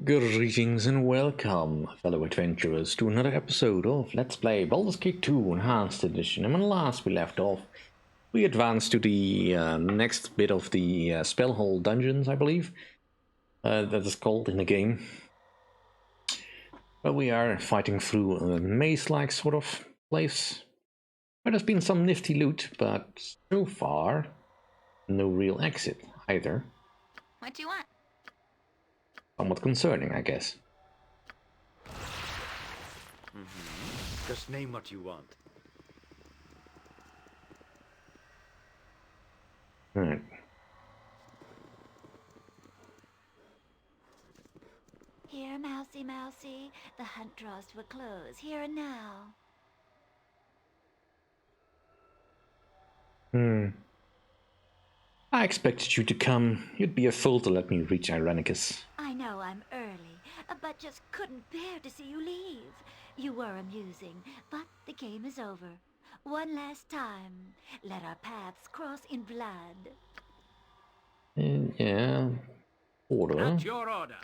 Greetings and welcome, fellow adventurers, to another episode of Let's Play Baldur's Gate 2 Enhanced Edition. And when last we left off, we advanced to the next bit of the Spellhole Dungeons, I believe, that is called in the game. But we are fighting through a maze-like sort of place, where there's been some nifty loot, but so far, no real exit either. What do you want? Somewhat concerning, I guess. Just name what you want. Alright. Here, mousey, mousey, the hunt draws to a close, here and now. I expected you to come. You'd be a fool to let me reach Irenicus. I know I'm early, but just couldn't bear to see you leave. You were amusing, but the game is over. One last time, let our paths cross in blood. Yeah. Order. At your order.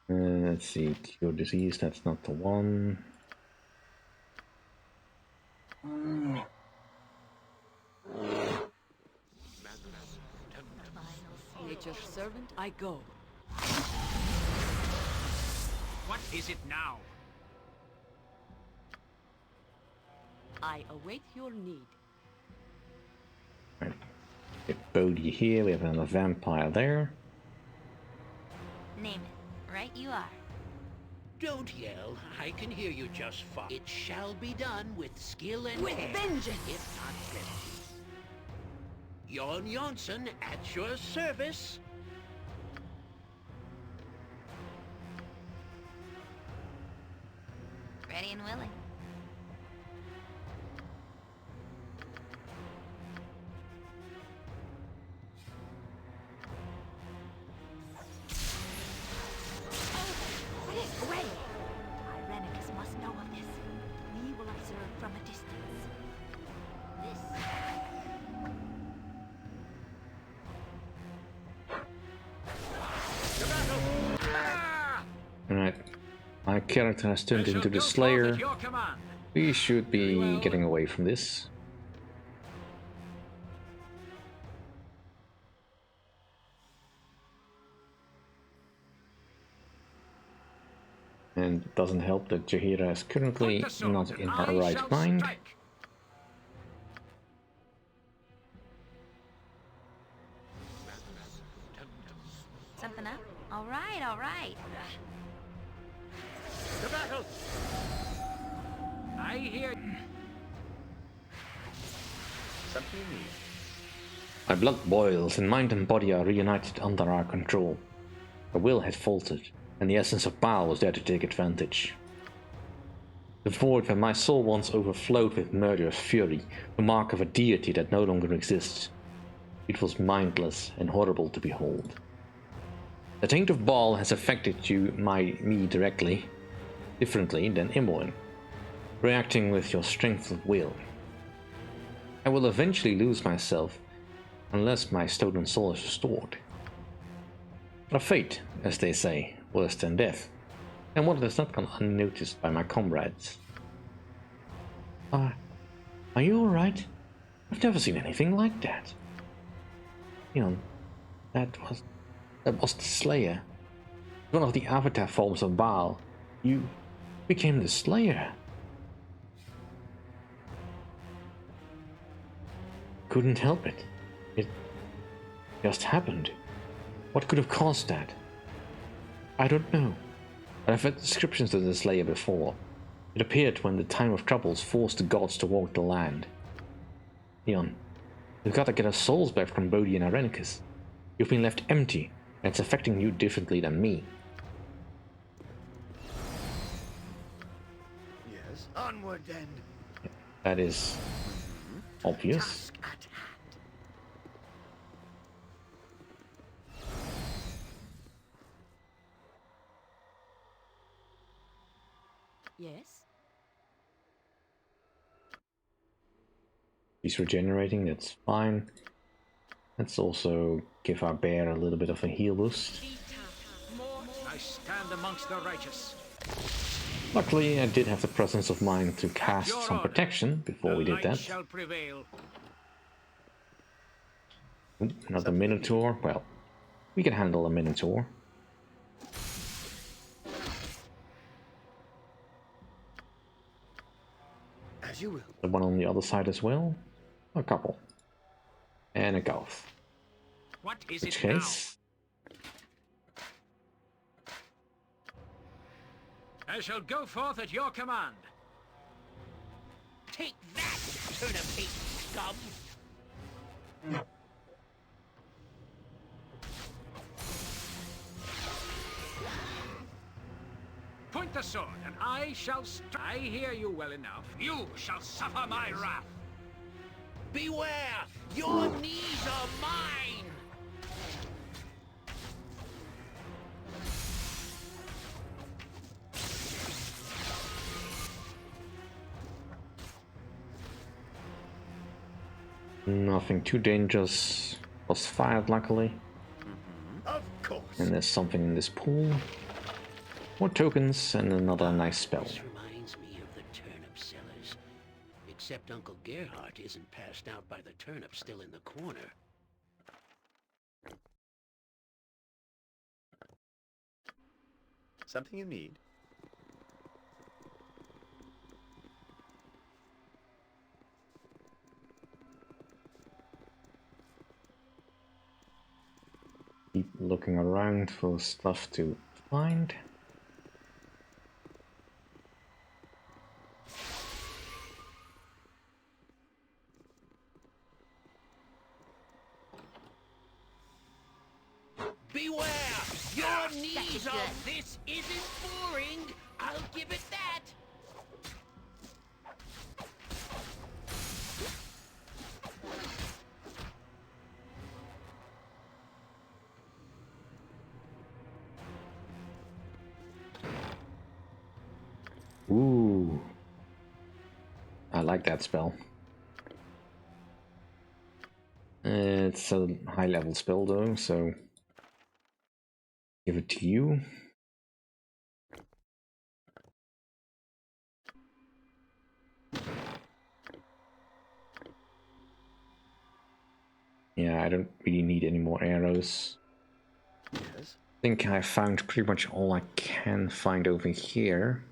Let's see. Cure disease, that's not the one. Nature's servant, I go. What is it now? I await your need. Right. Get Bodhi here, we have another vampire there. Name it. Right you are. Don't yell. I can hear you just fine. It shall be done with skill and With care, vengeance! if not plenty. Jon Jonsson at your service. Ready and willing. Away! Irenicus must know of this. We will observe from a distance. This... Alright. My character has turned into the Slayer. Your command. We should be getting away from this. And it doesn't help that Jaheira is currently Put the sword. not in her I right shall mind. strike. Something up? All right, all right. To battle. I hear. Something new. My blood boils and mind and body are reunited under our control. The will had faltered, and the essence of Bhaal was there to take advantage. The void where my soul once overflowed with murderous fury, the mark of a deity that no longer exists. It was mindless and horrible to behold. The taint of Bhaal has affected me directly, differently than Imoen, reacting with your strength of will. I will eventually lose myself, unless my stolen soul is restored. But a fate, as they say, worse than death, and one that has not gone unnoticed by my comrades. Are you alright? I've never seen anything like that. You know, that was the Slayer. One of the avatar forms of Bhaal. You became the Slayer. Couldn't help it. It just happened. What could have caused that? I don't know. But I've read descriptions of the Slayer before. It appeared when the time of troubles forced the gods to walk the land. Leon, we've got to get our souls back from Bodhi and Irenicus. You've been left empty, and it's affecting you differently than me. Yes. Onward then. That is obvious. Task at hand. Yes? He's regenerating, that's fine. Let's also give our bear a little bit of a heal boost. I stand amongst the righteous. Luckily, I did have the presence of mind to cast Your some order. protection before we did light that. shall prevail. Ooh, another Minotaur. Well, we can handle a Minotaur. As you will. The one on the other side as well. A couple. And a Goth. What is In which it now? case, I shall go forth at your command. Take that, turnip-hate scum! Point the sword, and I shall I hear you well enough. You shall suffer my wrath. Beware! Your knees are mine! nothing too dangerous was fired, luckily. Of course. And there's something in this pool. More tokens and another nice spell. This reminds me of the turnip sellers. Except Uncle Gerhardt isn't passed out by the turnip still in the corner. Something you need? Keep looking around for stuff to find. Beware! Your knees are... This isn't boring! I'll give it that! Ooh. I like that spell. It's a high level spell though, so give it to you. Yeah, I don't really need any more arrows. Yes. I think I found pretty much all I can find over here.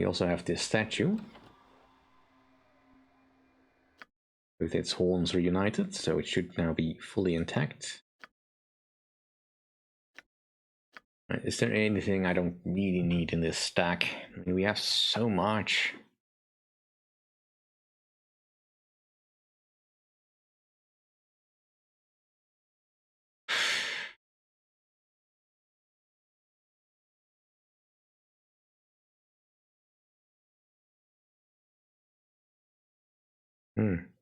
We also have this statue with its horns reunited, so it should now be fully intact. Right, is there anything I don't really need in this stack? I mean, we have so much. Hmm.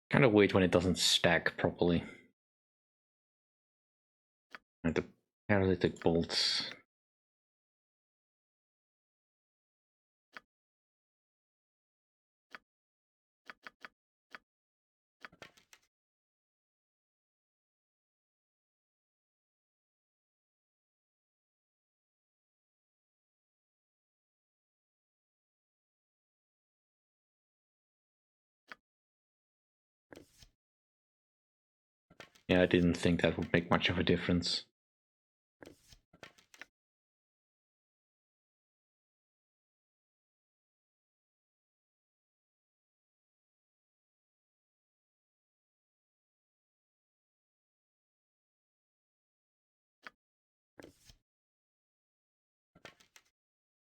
Kind of weird when it doesn't stack properly. And the paralytic bolts. Yeah, I didn't think that would make much of a difference.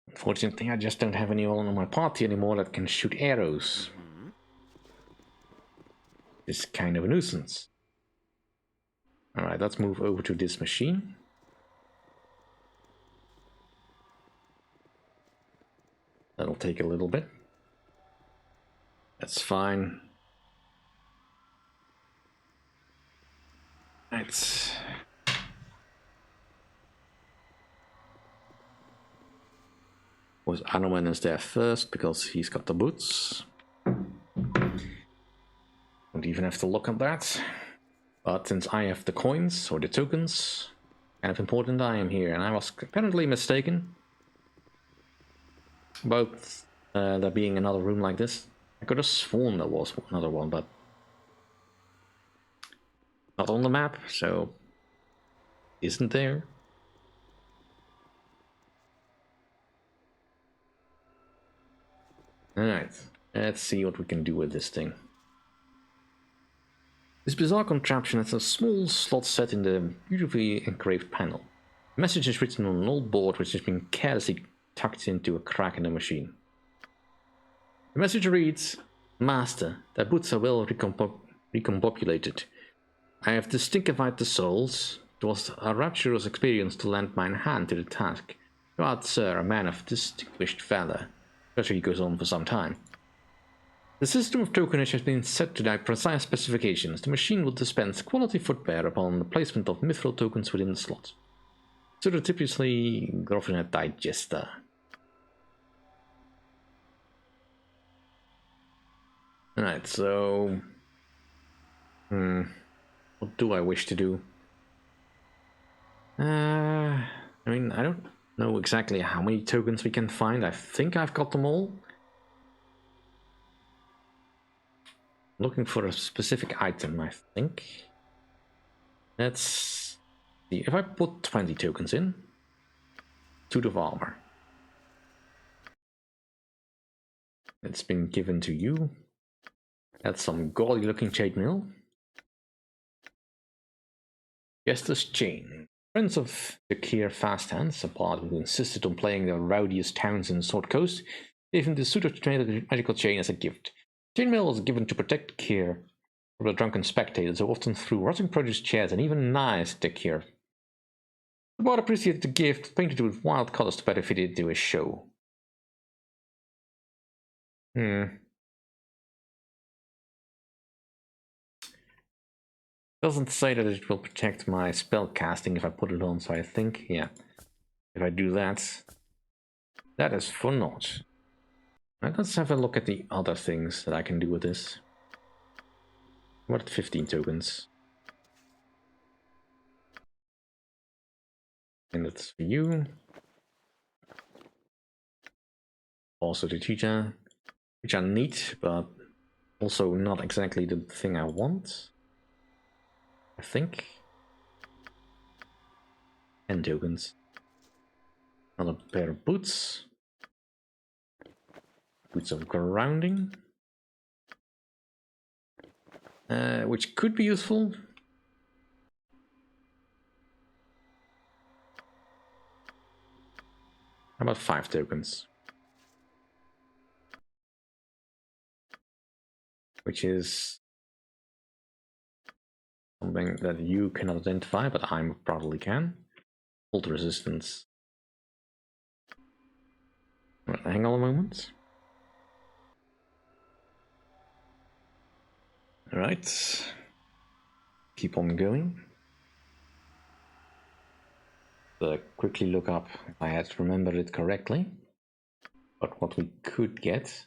Unfortunately, I just don't have anyone on my party anymore that can shoot arrows. It's kind of a nuisance. Alright, let's move over to this machine. That'll take a little bit. That's fine. Right. Was Anoman is there first because he's got the boots. Don't even have to look at that. But since I have the coins or the tokens, kind of important, I am here, and I was apparently mistaken about there being another room like this. I could have sworn there was another one, but not on the map, so isn't there? Alright, let's see what we can do with this thing. This bizarre contraption has a small slot set in the beautifully engraved panel. The message is written on an old board which has been carelessly tucked into a crack in the machine. The message reads, Master, thy boots are well recombobulated. I have distinguified the souls. It was a rapturous experience to lend mine hand to the task. You art, sir, a man of distinguished valor. Especially goes on for some time. The system of tokenage has been set to thy precise specifications. The machine will dispense quality footwear upon the placement of mithril tokens within the slot. Surreptitiously Groffinet Digester. Alright, so... what do I wish to do? I mean, I don't know exactly how many tokens we can find. I think I've got them all. Looking for a specific item, I think. Let's see. If I put 20 tokens in, suit of armor. It's been given to you. That's some gaudy looking chainmail. Jester's chain. Friends of the Kier Fast Hands, a party who insisted on playing the rowdiest towns in the Sword Coast, gave him the suit of magical chain as a gift. Chainmail was given to protect Kier from the drunken spectators who often threw rotting produce, chairs, and even knives at the Kier. The bard appreciated the gift, painted with wild colors to better fit it into his show. Doesn't say that it will protect my spell casting if I put it on, so I think, yeah, if I do that, that is for naught. Right, let's have a look at the other things that I can do with this. What 15 tokens? And that's for you. Also the cheetah, which are neat, but also not exactly the thing I want. I think. 10 tokens. Another pair of boots. Boots of grounding. Which could be useful. How about 5 tokens? Which is something that you cannot identify, but I probably can. Hold resistance. Hang on a moment. Alright. Keep on going. Quickly look up if I had remembered it correctly. But what we could get.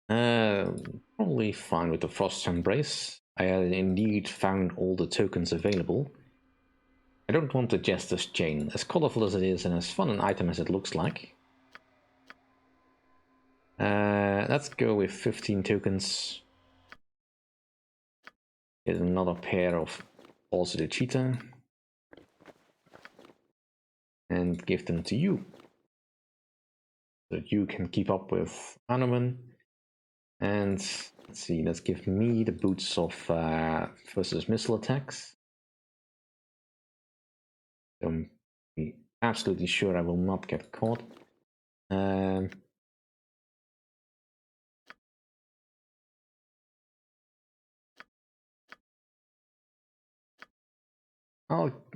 Probably fine with the Frost Embrace. I had indeed found all the tokens available. I don't want the Jester's Chain, as colorful as it is and as fun an item as it looks like. Let's go with 15 tokens. Here's another pair of also the cheetah. And give them to you. So that you can keep up with Hanuman. And let's see, let's give me the boots of versus missile attacks. absolutely sure I will not get caught.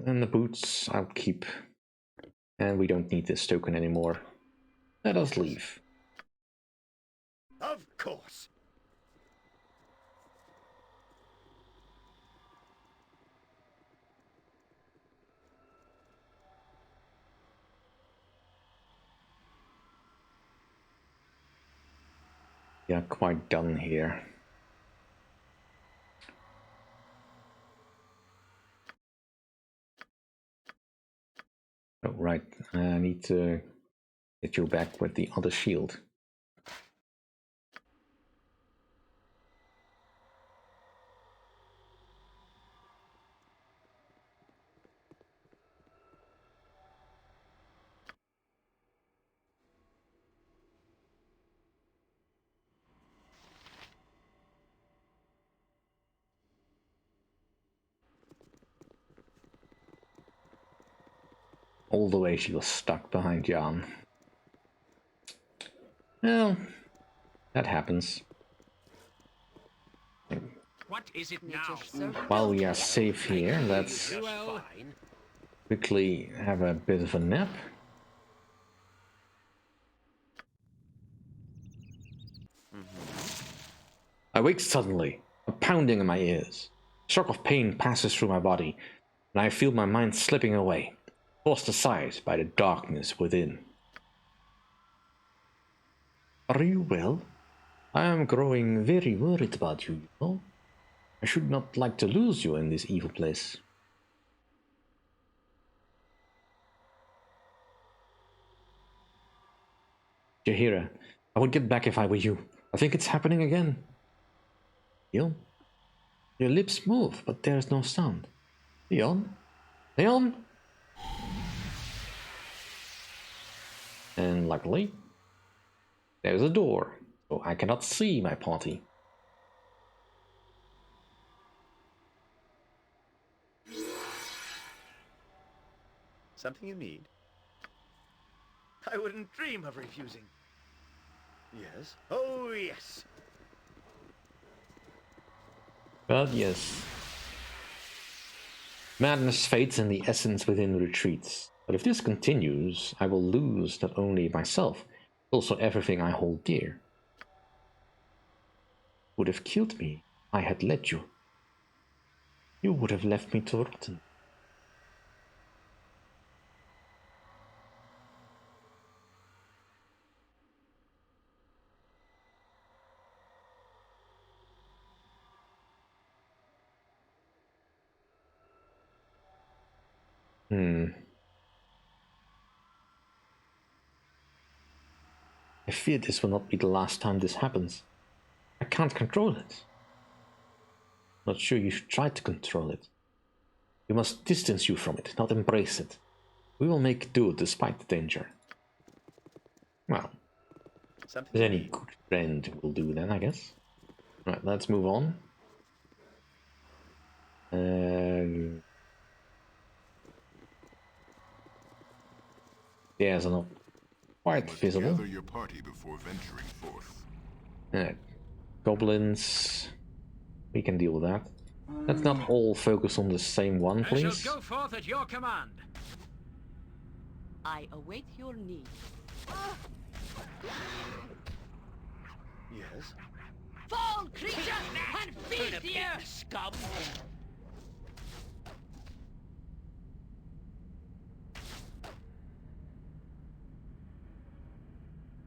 And the boots I'll keep. And we don't need this token anymore. Let us leave. Of course. Yeah, quite done here. Oh, right. I need to get you back with the other shield. All the way she was stuck behind Jan. Well, that happens. What is it now? Nature's servant. While we are safe here, let's Just Well- fine. quickly have a bit of a nap. I wake suddenly, a pounding in my ears. A shock of pain passes through my body, and I feel my mind slipping away, forced aside by the darkness within. Are you well? I am growing very worried about you, know? I should not like to lose you in this evil place. Jahira, I would get back if I were you. I think it's happening again. Leon? Your lips move, but there is no sound. Leon? Leon? And luckily, there's a door, so I cannot see my party. Something you need? I wouldn't dream of refusing. Yes? Oh, yes. But yes. Madness fades and the essence within retreats. But if this continues, I will lose not only myself, but also everything I hold dear. Would have killed me if I had let you. You would have left me to rotten. I fear this will not be the last time this happens. I can't control it. Not sure you should try to control it. You must distance you from it, not embrace it. We will make do despite the danger. Well, Something as you any need? good friend will do then, I guess. Right, let's move on. There's not quite Must visible. gather your party before venturing forth. Goblins. We can deal with that. Let's not all focus on the same one, I please. shall go forth at your command. I await your need. Yes? Fall, creature, and feed Turnip the eating earth! scum.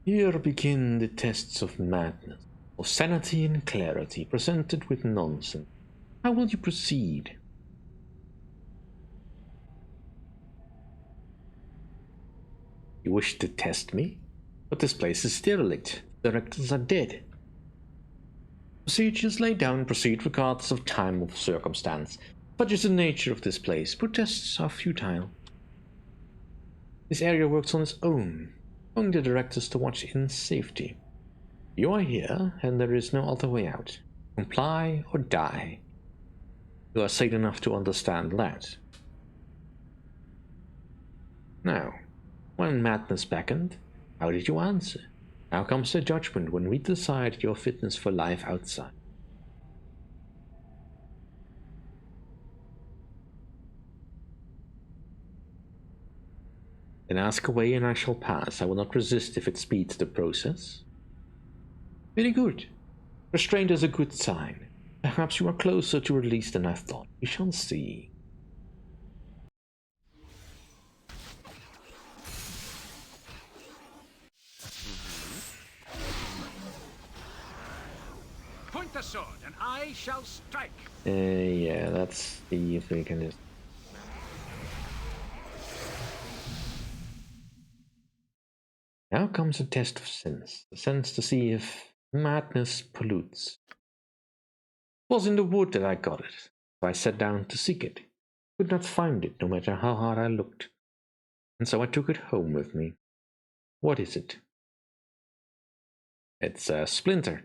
Here begin the tests of madness, of sanity and clarity, presented with nonsense. How will you proceed? You wish to test me? But this place is derelict. The directors are dead. Procedures laid down proceed regardless of time or circumstance. Such is the nature of this place. Protests are futile. This area works on its own, allowing the directors to watch in safety. You are here, and there is no other way out. Comply or die. You are sane enough to understand that. Now, when madness beckoned, how did you answer? How comes the judgment when we decide your fitness for life outside? Then ask away and I shall pass. I will not resist if it speeds the process. Very good. Restraint is a good sign. Perhaps you are closer to release than I thought. We shall see. Point the sword, and I shall strike. Yeah, let's see if we can just... Now comes a test of sense. The sense to see if madness pollutes. It was in the wood that I got it, so I sat down to seek it. Could not find it, no matter how hard I looked. And so I took it home with me. What is it? It's a splinter.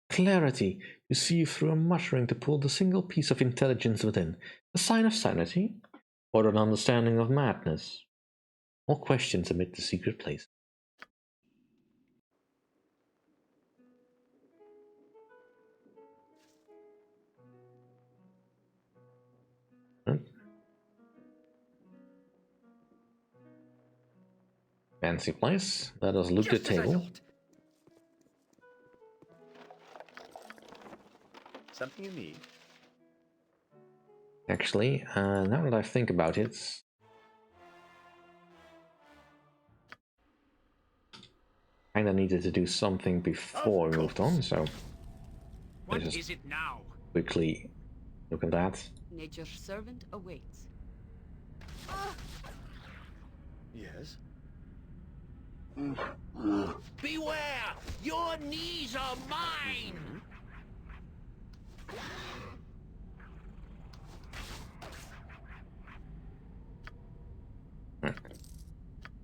Clarity, to see through a muttering to pull the single piece of intelligence within. A sign of sanity? Or an understanding of madness? All questions amid the secret place. Fancy place. Let us loot the table. Something you need? Actually, now that I think about it, kinda needed to do something before we moved on, so What just is it now? quickly look at that. Nature's servant awaits. Yes. Beware! Your knees are mine! I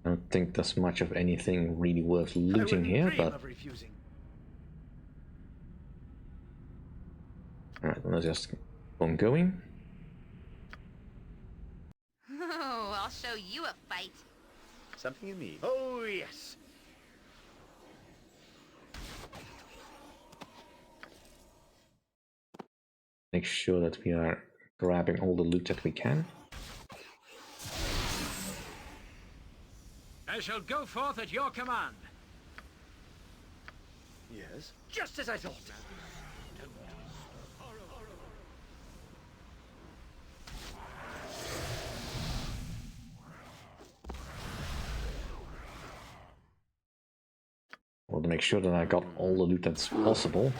don't think there's much of anything really worth looting here, but alright, let's just keep on going. Oh, I'll show you a fight. Something you need? Oh, yes. Make sure that we are grabbing all the loot that we can. I shall go forth at your command. Yes. Just as I thought. I want to make sure that I got all the loot that's possible.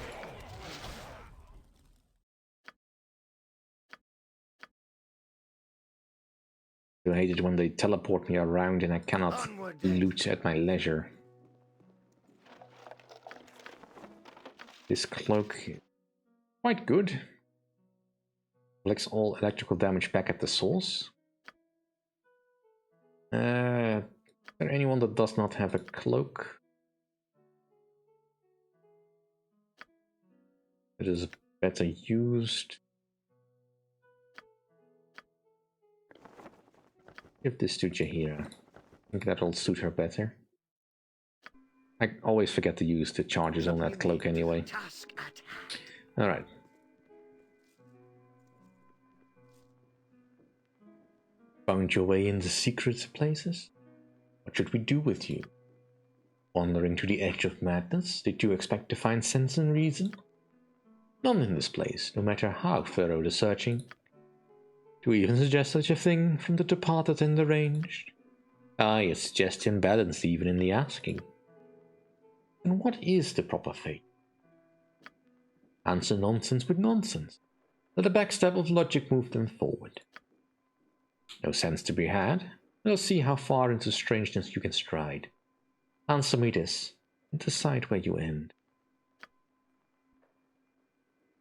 I hate it when they teleport me around and I cannot loot at my leisure. This cloak, quite good. Collects all electrical damage back at the source. Is there anyone that does not have a cloak? It is better used. Give this to Jahira. I think that'll suit her better. I always forget to use the charges on that cloak anyway. Alright. Found your way in the secret places? What should we do with you? Wandering to the edge of madness? Did you expect to find sense and reason? None in this place, no matter how thorough the searching. Do we even suggest such a thing from the departed and the ranged? Aye, a suggestion balanced even in the asking. And what is the proper fate? Answer nonsense with nonsense. Let a backstab of logic move them forward. No sense to be had? Let us see how far into strangeness you can stride. Answer me this, and decide where you end.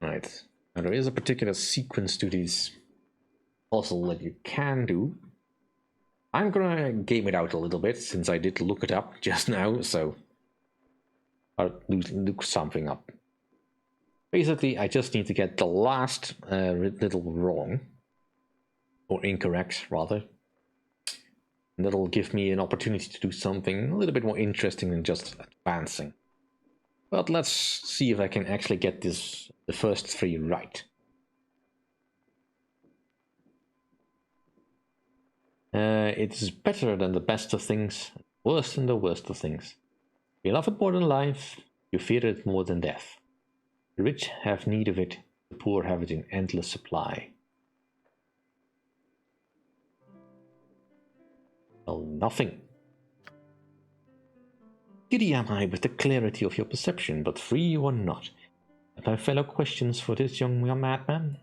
Right. Now there is a particular sequence to these puzzle that you can do. I'm gonna game it out a little bit, since I did look it up just now, so I'll look something up. Basically, I just need to get the last little wrong, or incorrect, rather. And that'll give me an opportunity to do something a little bit more interesting than just advancing. But let's see if I can actually get the first 3 right. It's better than the best of things, worse than the worst of things. You love it more than life, you fear it more than death. The rich have need of it, the poor have it in endless supply. Well, nothing. Giddy am I with the clarity of your perception, but free you are not. Have my fellow questions for this young madman?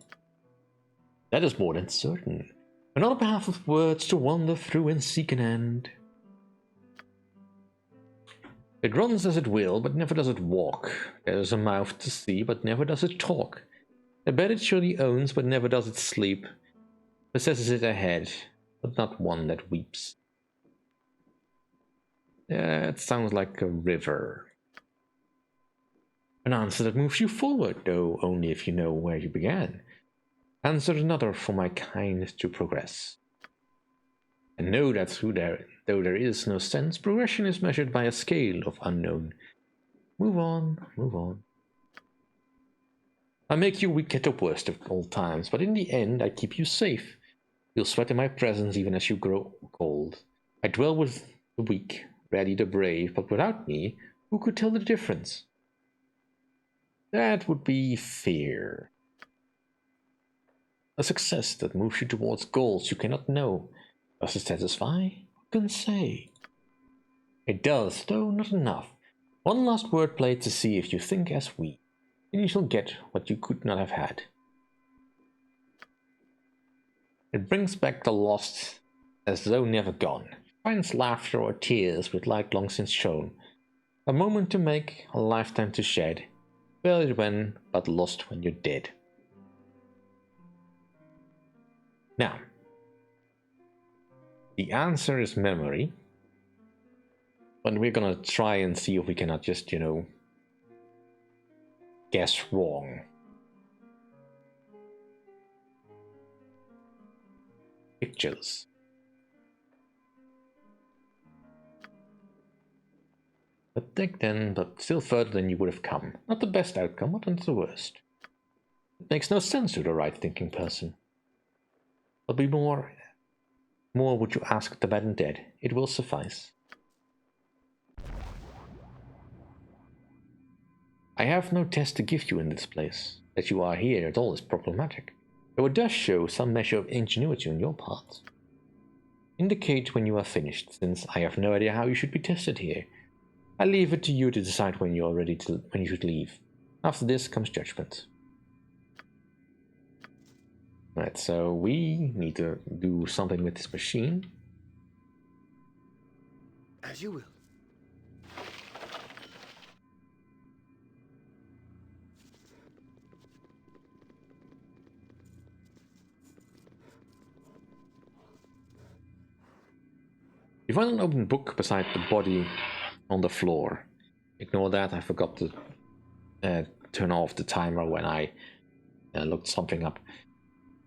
That is more than certain. Another path of words to wander through and seek an end. It runs as it will, but never does it walk. There is a mouth to see, but never does it talk. A bed it surely owns, but never does it sleep. Possesses it a head, but not one that weeps. It sounds like a river. An answer that moves you forward, though only if you know where you began. Answer another for my kind to progress. And know that though there is no sense, progression is measured by a scale of unknown. Move on, move on. I make you weak at the worst of all times, but in the end I keep you safe. You'll sweat in my presence even as you grow cold. I dwell with the weak, rally the brave, but without me, who could tell the difference? That would be fear. A success that moves you towards goals you cannot know. Does it satisfy? Who can say? It does, though not enough. One last wordplay to see if you think as we. Then you shall get what you could not have had. It brings back the lost as though never gone. Finds laughter or tears with light long since shown. A moment to make, a lifetime to shed. Valued when, but lost when you're dead. Now, the answer is memory. But we're gonna try and see if we cannot just, guess wrong. Pictures. But dig then, but still further than you would have come. Not the best outcome, but not the worst. It makes no sense to the right-thinking person. But be more would you ask the bad and dead. It will suffice. I have no test to give you in this place. That you are here at all is problematic, though it does show some measure of ingenuity on your part. Indicate when you are finished, since I have no idea how you should be tested here. I leave it to you to decide when you are ready when you should leave. After this comes judgment. Right, so we need to do something with this machine. As you will. You find an open book beside the body on the floor. Ignore that, I forgot to turn off the timer when I looked something up.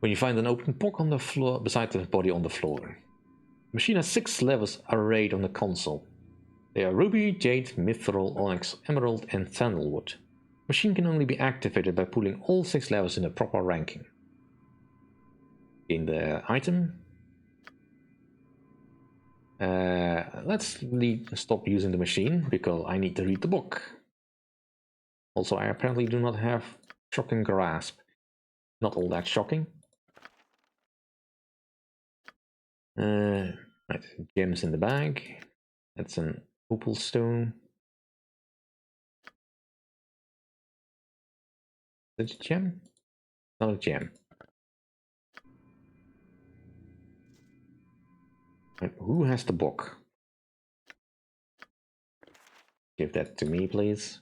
When you find an open book on the floor beside the body on the floor. The machine has 6 levers arrayed on the console. They are ruby, jade, mithril, onyx, emerald, and sandalwood. The machine can only be activated by pulling all 6 levers in the proper ranking. In the item, let's stop using the machine because I need to read the book. Also, I apparently do not have shocking grasp. Not all that shocking. Right, gems in the bag. That's an opal stone. Is it a gem? Not a gem. Right, who has the book? Give that to me, please.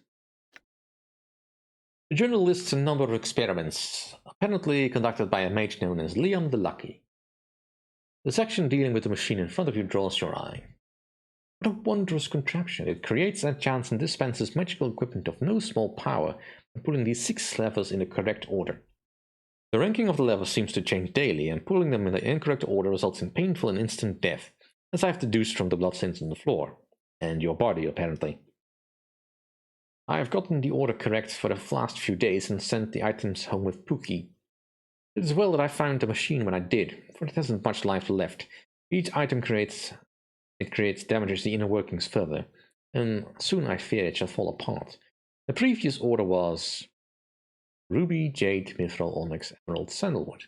The journal lists a number of experiments, apparently conducted by a mage known as Liam the Lucky. The section dealing with the machine in front of you draws your eye. What a wondrous contraption! It creates, enchants, and dispenses magical equipment of no small power by pulling these 6 levers in the correct order. The ranking of the levers seems to change daily, and pulling them in the incorrect order results in painful and instant death. as I have deduced from the bloodstains on the floor, and your body apparently. I have gotten the order correct for the last few days and sent the items home with Pookie. It is well that I found the machine when I did, for it hasn't much life left. Each item damages the inner workings further, and soon I fear it shall fall apart. The previous order was Ruby, Jade, Mithril, Onyx, Emerald, Sandalwood.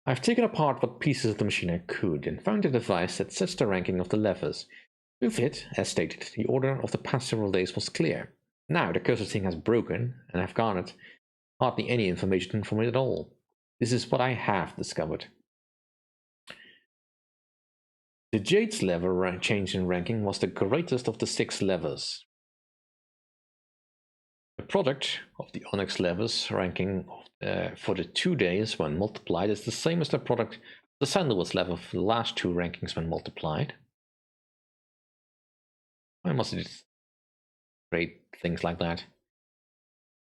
I have taken apart what pieces of the machine I could, and found a device that sets the ranking of the levers. With it, as stated, the order of the past several days was clear. Now the cursed thing has broken, and I have garnered hardly any information from it at all. This is what I have discovered. The Jade's lever change in ranking was the greatest of the 6 levers. The product of the Onyx levers ranking for the 2 days when multiplied is the same as the product of the Sandalwood's lever for the last 2 rankings when multiplied. Why must it create things like that?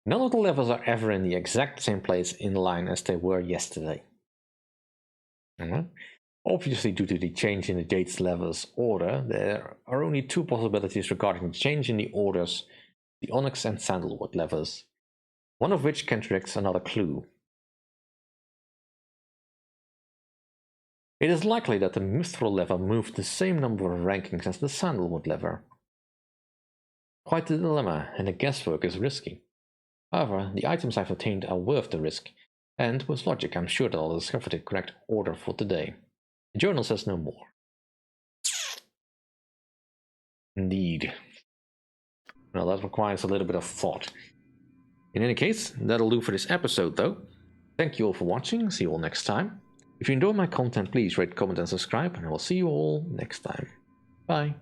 None of the levels are ever in the exact same place in line as they were yesterday. Obviously, due to the change in the Jade's levels order, there are only 2 possibilities regarding the change in the orders, the Onyx and Sandalwood levers, one of which contradicts another clue. It is likely that the Mithril lever moved the same number of rankings as the Sandalwood lever. Quite a dilemma, and the guesswork is risky. However, the items I've obtained are worth the risk, and with logic I'm sure that I'll discover the correct order for today. The journal says no more. Indeed. Well, that requires a little bit of thought. In any case, that'll do for this episode though. Thank you all for watching, see you all next time. If you enjoy my content, please rate, comment and subscribe, and I will see you all next time. Bye.